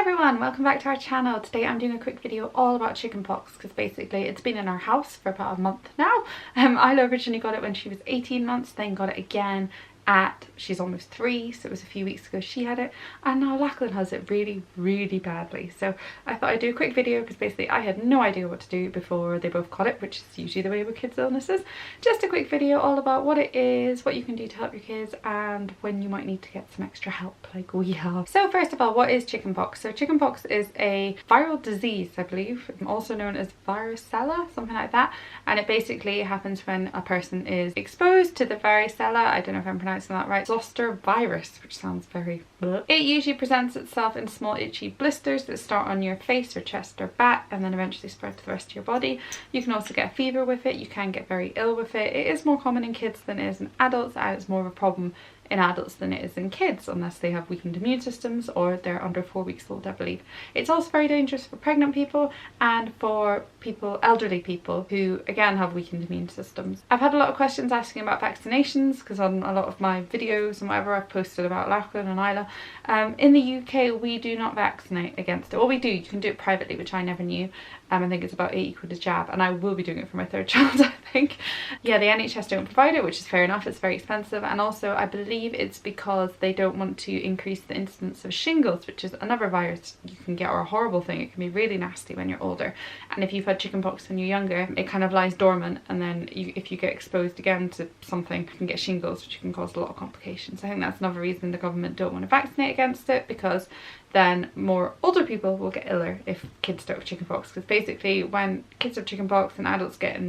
everyone, welcome back to our channel. Today I'm doing a quick video all about chickenpox because basically it's been in our house for about a month now. Isla originally got it when she was 18 months, then got it again she's almost 3, so it was a few weeks ago she had it, and now Lachlan has it really badly. So I thought I'd do a quick video because basically I had no idea what to do before they both got it, which is usually the way with kids' illnesses. Just a quick video all about what it is, what you can do to help your kids, and when you might need to get some extra help like we have. So first of all, what is chickenpox? So chickenpox is a viral disease, I believe, also known as varicella, something like that, and it basically happens when a person is exposed to the varicella, I don't know if I'm pronouncing that right, zoster virus, which sounds very bleh. It usually presents itself in small itchy blisters that start on your face or chest or back and then eventually spread to the rest of your body. You can also get a fever with it, you can get very ill with it. It is more common in kids than it is in adults, and it's more of a problem in adults than it is in kids unless they have weakened immune systems or they're under 4 weeks old, I believe. It's also very dangerous for pregnant people and for elderly people who again have weakened immune systems. I've had a lot of questions asking about vaccinations because on a lot of my videos and whatever I've posted about Lachlan and Isla. In the UK we do not vaccinate against it. Well, we do, you can do it privately, which I never knew. I think it's about 80 quid a jab, and I will be doing it for my 3rd child, I think. Yeah, the NHS don't provide it, which is fair enough, it's very expensive, and also I believe it's because they don't want to increase the incidence of shingles, which is another virus you can get, or a horrible thing. It can be really nasty when you're older, and if you've had chickenpox when you're younger, it kind of lies dormant, and then if you get exposed again to something, you can get shingles, which can cause a lot of complications. I think that's another reason the government don't want to vaccinate against it, because then more older people will get iller if kids start with chickenpox, because basically when kids have chickenpox and adults get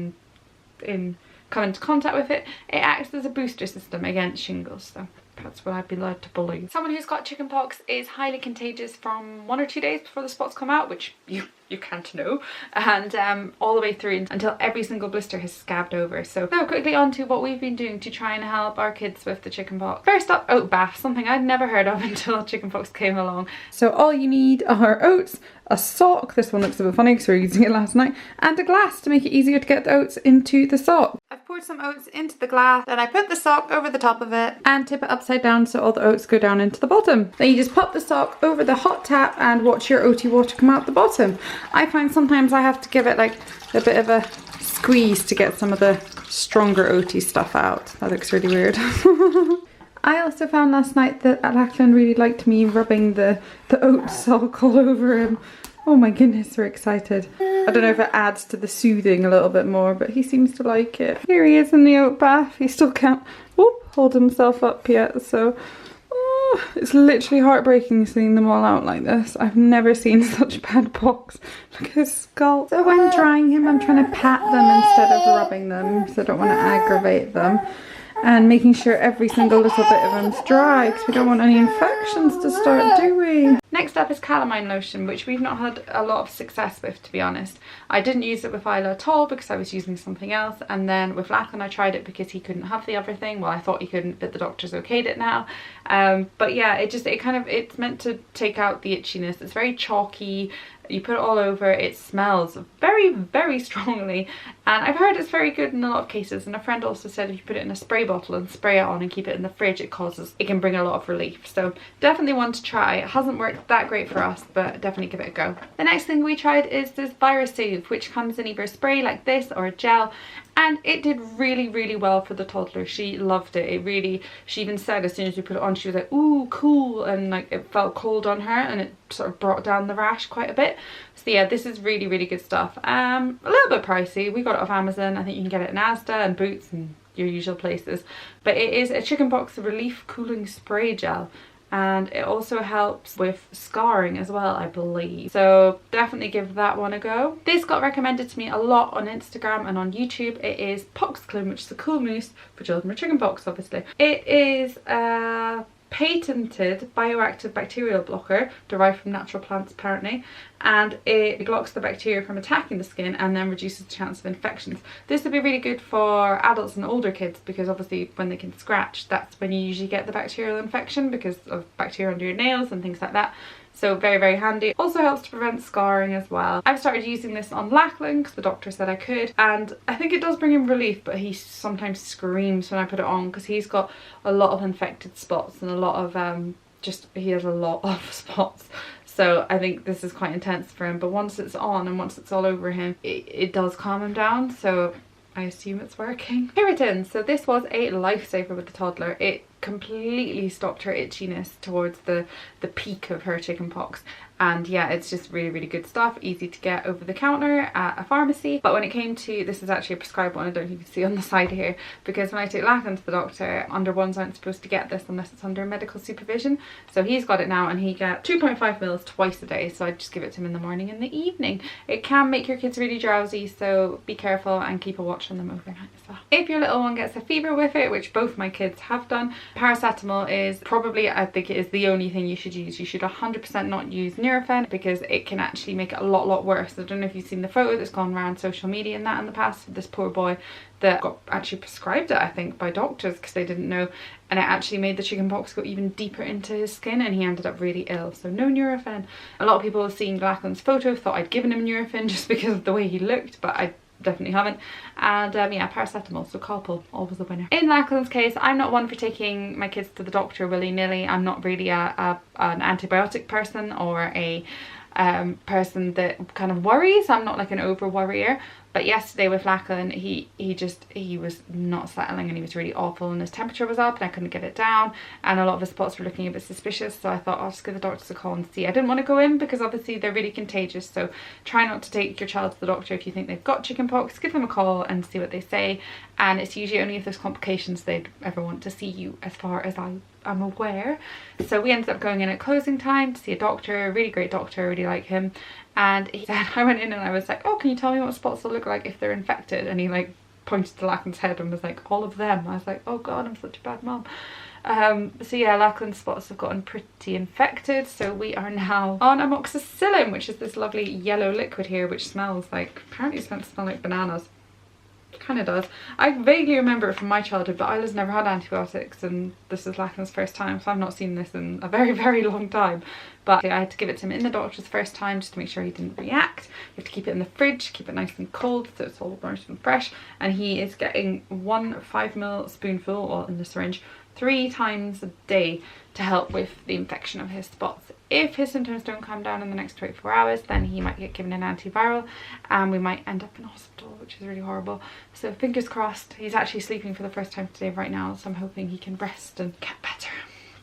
come into contact with it, it acts as a booster system against shingles. So that's what I'd be led to believe. Someone who's got chickenpox is highly contagious from 1 or 2 days before the spots come out, which you can't know, and all the way through until every single blister has scabbed over. So now quickly on to what we've been doing to try and help our kids with the chickenpox. First up, oat bath, something I'd never heard of until chickenpox came along. So all you need are oats, a sock, this one looks a bit funny because we were using it last night, and a glass to make it easier to get the oats into the sock. I've poured some oats into the glass, then I put the sock over the top of it and tip it upside down so all the oats go down into the bottom. Then you just pop the sock over the hot tap and watch your oaty water come out the bottom. I find sometimes I have to give it like a bit of a squeeze to get some of the stronger oaty stuff out. That looks really weird. I also found last night that Lachlan really liked me rubbing the oat sock all over him. Oh my goodness, we're excited. I don't know if it adds to the soothing a little bit more, but he seems to like it. Here he is in the oat bath. He still can't hold himself up yet, so it's literally heartbreaking seeing them all out like this. I've never seen such bad pox. Look at his skull. So when drying him, I'm trying to pat them instead of rubbing them, so I don't want to aggravate them. And making sure every single little bit of them's dry because we don't want any infections to start, do we? Next up is Calamine Lotion, which we've not had a lot of success with, to be honest. I didn't use it with Isla at all because I was using something else, and then with Lachlan I tried it because he couldn't have the other thing. Well, I thought he couldn't, but the doctors okayed it now. But yeah, it's meant to take out the itchiness. It's very chalky. You put it all over, it smells very strongly, and I've heard it's very good in a lot of cases, and a friend also said if you put it in a spray bottle and spray it on and keep it in the fridge, it can bring a lot of relief. So definitely one to try. It hasn't worked that great for us, but definitely give it a go. The next thing we tried is this virus save, which comes in either a spray like this or a gel, and it did really well for the toddler. She loved it. She even said as soon as we put it on, she was like, ooh, cool, and like it felt cold on her, and it sort of brought down the rash quite a bit. So yeah, this is really good stuff. A little bit pricey. We got it off Amazon. I think you can get it in Asda and Boots and your usual places, but it is a chickenpox relief cooling spray gel, and it also helps with scarring as well, I believe. So definitely give that one a go. This got recommended to me a lot on Instagram and on YouTube. It is Poxclin, which is a cool mousse for children with chickenpox, obviously. It is a patented bioactive bacterial blocker derived from natural plants apparently, and it blocks the bacteria from attacking the skin and then reduces the chance of infections. This would be really good for adults and older kids because obviously when they can scratch, that's when you usually get the bacterial infection because of bacteria under your nails and things like that. So very handy. Also helps to prevent scarring as well. I've started using this on Lachlan because the doctor said I could, and I think it does bring him relief, but he sometimes screams when I put it on because he's got a lot of infected spots and a lot of he has a lot of spots. So I think this is quite intense for him, but once it's on and once it's all over him, it does calm him down. So I assume it's working. Keratin. So this was a lifesaver with the toddler. It completely stopped her itchiness towards the peak of her chicken pox. And yeah, it's just really, really good stuff, easy to get over the counter at a pharmacy. But when it came to, this is actually a prescribed one, I don't know if you can see on the side here, because when I take Lachlan to the doctor, under ones aren't supposed to get this unless it's under medical supervision. So he's got it now, and he gets 2.5 mils twice a day, so I just give it to him in the morning and the evening. It can make your kids really drowsy, so be careful and keep a watch on them overnight as well. If your little one gets a fever with it, which both my kids have done, paracetamol is probably, I think it is the only thing you should use. You should 100% not use Nurofen, because it can actually make it a lot worse. I don't know if you've seen the photo that's gone around social media and that in the past of this poor boy that got actually prescribed it, I think, by doctors because they didn't know, and it actually made the chicken pox go even deeper into his skin, and he ended up really ill. So no Nurofen. A lot of people seeing Lachlan's photo thought I'd given him Nurofen just because of the way he looked, but I definitely haven't. And yeah, paracetamol, so Calpol, always a winner. In Lachlan's case, I'm not one for taking my kids to the doctor willy-nilly. I'm not really an antibiotic person or a person that kind of worries. I'm not like an over worrier. But yesterday with Lachlan, he was not settling, and he was really awful, and his temperature was up and I couldn't get it down, and a lot of his spots were looking a bit suspicious. So I thought I'll just give the doctors a call and see. I didn't want to go in because obviously they're really contagious, so try not to take your child to the doctor if you think they've got chickenpox. Give them a call and see what they say, and it's usually only if there's complications they'd ever want to see you, as far as I'm aware. So we ended up going in at closing time to see a doctor, a really great doctor, I really like him. And he said, I went in and I was like, oh, can you tell me what spots will look like if they're infected? And he like pointed to Lachlan's head and was like, all of them. I was like, oh god, I'm such a bad mom. So yeah, Lachlan's spots have gotten pretty infected, so we are now on amoxicillin, which is this lovely yellow liquid here, which smells like, apparently it's meant to smell like bananas. Kind of does. I vaguely remember it from my childhood, but Isla's never had antibiotics, and this is Lachlan's first time, so I've not seen this in a very long time. But I had to give it to him in the doctor's first time just to make sure he didn't react. You have to keep it in the fridge, keep it nice and cold so it's all nice and fresh. And he is getting 1 5ml spoonful, well, in the syringe, 3 times a day to help with the infection of his spots. If his symptoms don't calm down in the next 24 hours, then he might get given an antiviral and we might end up in hospital, which is really horrible. So fingers crossed. He's actually sleeping for the first time today right now, so I'm hoping he can rest and get better.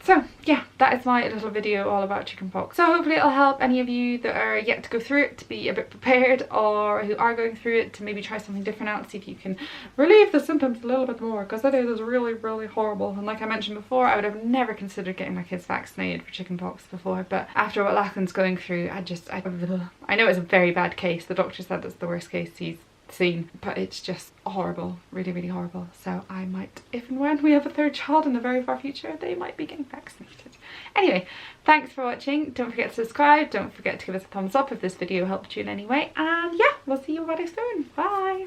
So yeah, that is my little video all about chickenpox. So hopefully it'll help any of you that are yet to go through it to be a bit prepared, or who are going through it to maybe try something different out, see if you can relieve the symptoms a little bit more, because it is really horrible. And like I mentioned before, I would have never considered getting my kids vaccinated for chickenpox before, but after what Lachlan's going through, I know it's a very bad case. The doctor said it's the worst case he's seen, but it's just horrible, really horrible. So I might, if and when we have a third child in the very far future, they might be getting vaccinated. Anyway, thanks for watching. Don't forget to subscribe, don't forget to give us a thumbs up if this video helped you in any way, and yeah, we'll see you very soon. Bye.